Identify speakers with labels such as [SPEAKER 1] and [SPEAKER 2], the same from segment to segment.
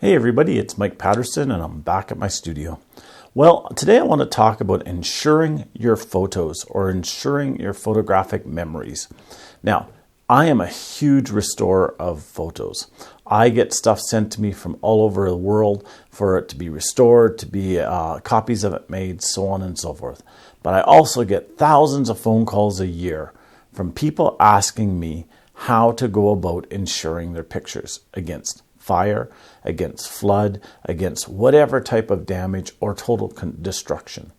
[SPEAKER 1] Hey everybody, it's Mike Patterson and I'm back at my studio. Well, today I want to talk about insuring your photos or insuring your photographic memories. Now, I am a huge restorer of photos. I get stuff sent to me from all over the world for it to be restored, to be copies of it made, so on and so forth. But I also get thousands of phone calls a year from people asking me how to go about insuring their pictures against fire, against flood, against whatever type of damage or total destruction.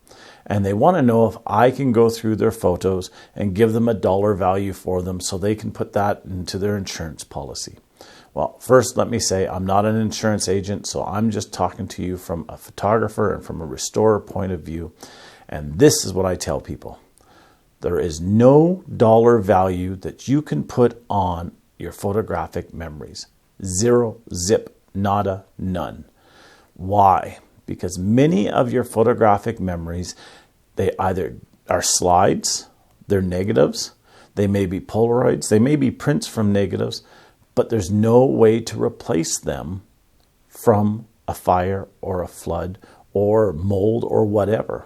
[SPEAKER 1] And they want to know if I can go through their photos and give them a dollar value for them so they can put that into their insurance policy. Well, first let me say I'm not an insurance agent, so I'm just talking to you from a photographer and from a restorer point of view. And this is what I tell people. There is no dollar value that you can put on your photographic memories. Zero, zip, nada, none. Why? Because many of your photographic memories, they either are slides, they're negatives, they may be Polaroids, they may be prints from negatives, but there's no way to replace them from a fire or a flood or mold or whatever.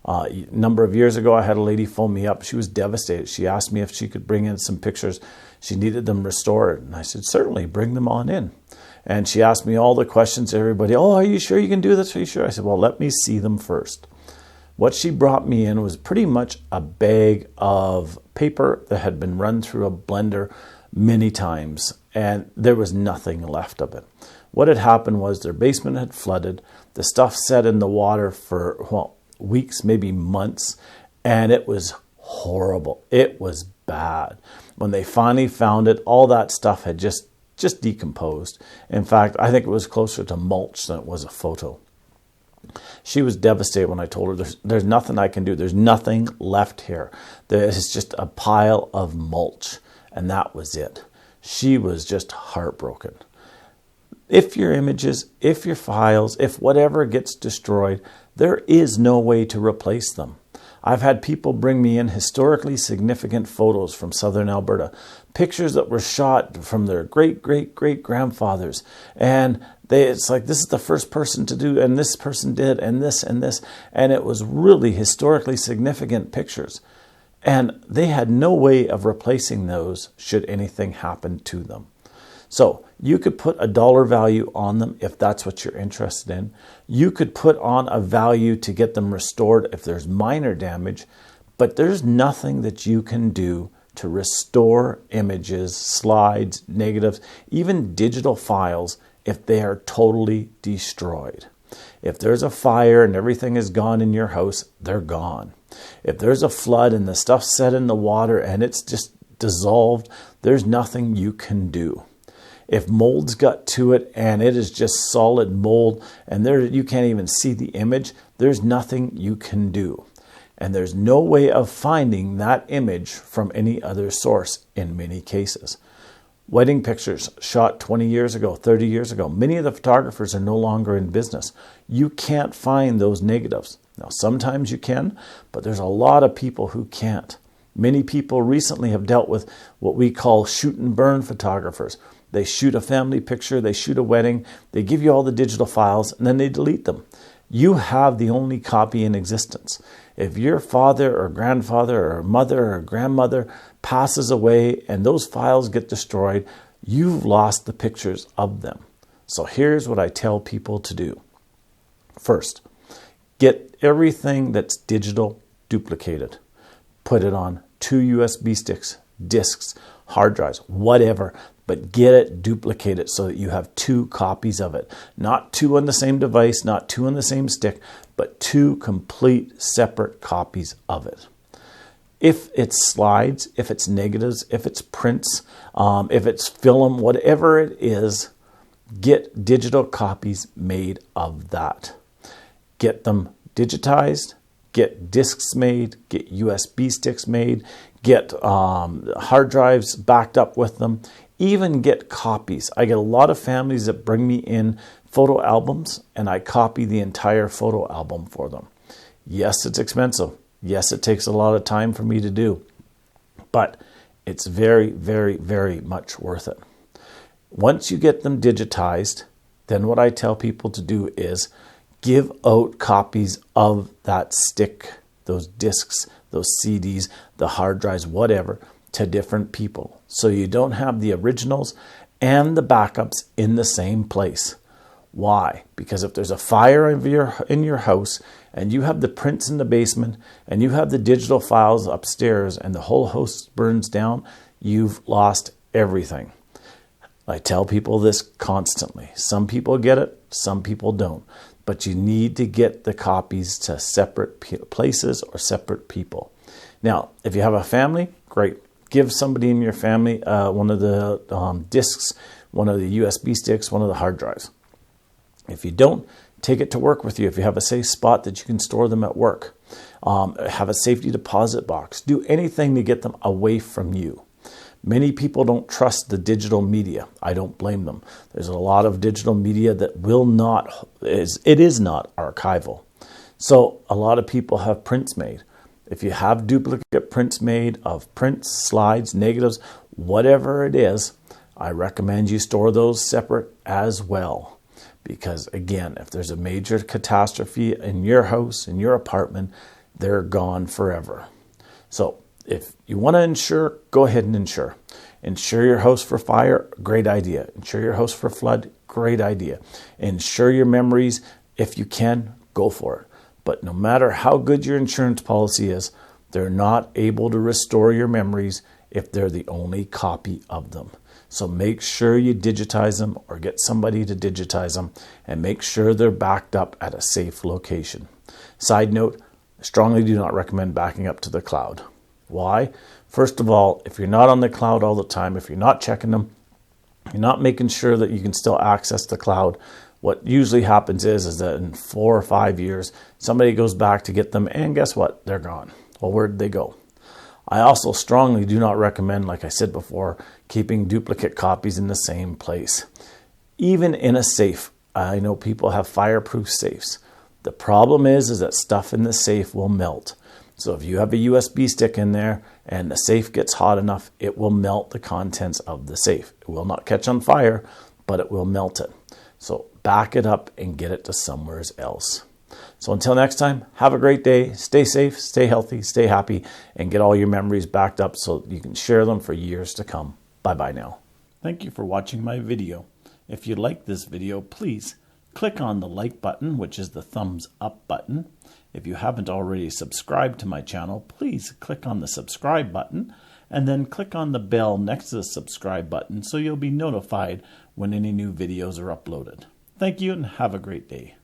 [SPEAKER 1] A number of years ago, I had a lady phone me up. She was devastated. She asked me if she could bring in some pictures. She needed them restored. And I said, certainly, bring them on in. And she asked me all the questions. Everybody, oh, are you sure you can do this? Are you sure? I said, well, let me see them first. What she brought me in was pretty much a bag of paper that had been run through a blender many times. And there was nothing left of it. What had happened was their basement had flooded. The stuff sat in the water for, well, weeks, maybe months, and it was horrible. It was bad. When they finally found it, all that stuff had just decomposed. In fact, I think it was closer to mulch than it was a photo. She was devastated when I told her, there's nothing I can do. There's nothing left here. There's just a pile of mulch, and that was it. She was just heartbroken. If your images, if your files, if whatever gets destroyed, there is no way to replace them. I've had people bring me in historically significant photos from southern Alberta, pictures that were shot from their great-great-great-grandfathers. And it's like, this is the first person to do, and this person did, and this, and this. And it was really historically significant pictures. And they had no way of replacing those should anything happen to them. So you could put a dollar value on them if that's what you're interested in. You could put on a value to get them restored if there's minor damage, but there's nothing that you can do to restore images, slides, negatives, even digital files if they are totally destroyed. If there's a fire and everything is gone in your house, they're gone. If there's a flood and the stuff's set in the water and it's just dissolved, there's nothing you can do. If mold's got to it and it is just solid mold and you can't even see the image, there's nothing you can do. And there's no way of finding that image from any other source in many cases. Wedding pictures shot 20 years ago, 30 years ago. Many of the photographers are no longer in business. You can't find those negatives. Now, sometimes you can, but there's a lot of people who can't. Many people recently have dealt with what we call shoot and burn photographers. They shoot a family picture, they shoot a wedding, they give you all the digital files, and then they delete them. You have the only copy in existence. If your father or grandfather or mother or grandmother passes away and those files get destroyed, you've lost the pictures of them. So here's what I tell people to do. First, get everything that's digital duplicated. Put it on 2 USB sticks, discs, hard drives, whatever, but get it duplicated so that you have 2 copies of it. Not 2 on the same device, not 2 on the same stick, but 2 complete separate copies of it. If it's slides, if it's negatives, if it's prints, if it's film, whatever it is, get digital copies made of that. Get them digitized, get discs made, get USB sticks made, get hard drives backed up with them, even get copies. I get a lot of families that bring me in photo albums and I copy the entire photo album for them. Yes, it's expensive. Yes, it takes a lot of time for me to do, but it's very, very, very much worth it. Once you get them digitized, then what I tell people to do is give out copies of that stick, those discs, those CDs, the hard drives, whatever, to different people. So you don't have the originals and the backups in the same place. Why? Because if there's a fire in your house and you have the prints in the basement and you have the digital files upstairs and the whole house burns down, you've lost everything. I tell people this constantly. Some people get it, some people don't. But you need to get the copies to separate places or separate people. Now, if you have a family, great. Give somebody in your family one of the discs, one of the USB sticks, one of the hard drives. If you don't, take it to work with you. If you have a safe spot that you can store them at work, have a safety deposit box. Do anything to get them away from you. Many people don't trust the digital media. I don't blame them. There's a lot of digital media that is not archival. So a lot of people have prints made. If you have duplicate prints made of prints, slides, negatives, whatever it is, I recommend you store those separate as well. Because again, if there's a major catastrophe in your house, in your apartment, they're gone forever. So if you want to insure, go ahead and insure. Insure your house for fire, great idea. Insure your house for flood, great idea. Insure your memories, if you can, go for it. But no matter how good your insurance policy is, they're not able to restore your memories if they're the only copy of them. So make sure you digitize them or get somebody to digitize them and make sure they're backed up at a safe location. Side note, I strongly do not recommend backing up to the cloud. Why? First of all, if you're not on the cloud all the time, if you're not checking them, you're not making sure that you can still access the cloud, what usually happens is that in 4 or 5 years, somebody goes back to get them and guess what? They're gone. Well, where did they go? I also strongly do not recommend, like I said before, keeping duplicate copies in the same place. Even in a safe, I know people have fireproof safes. The problem is that stuff in the safe will melt. So if you have a USB stick in there and the safe gets hot enough, it will melt the contents of the safe. It will not catch on fire, but it will melt it. So back it up and get it to somewhere else. So until next time, have a great day. Stay safe, stay healthy, stay happy, and get all your memories backed up so you can share them for years to come. Bye-bye now. Thank you for watching my video. If you like this video, please click on the like button, which is the thumbs up button. If you haven't already subscribed to my channel, please click on the subscribe button and then click on the bell next to the subscribe button so you'll be notified when any new videos are uploaded. Thank you and have a great day.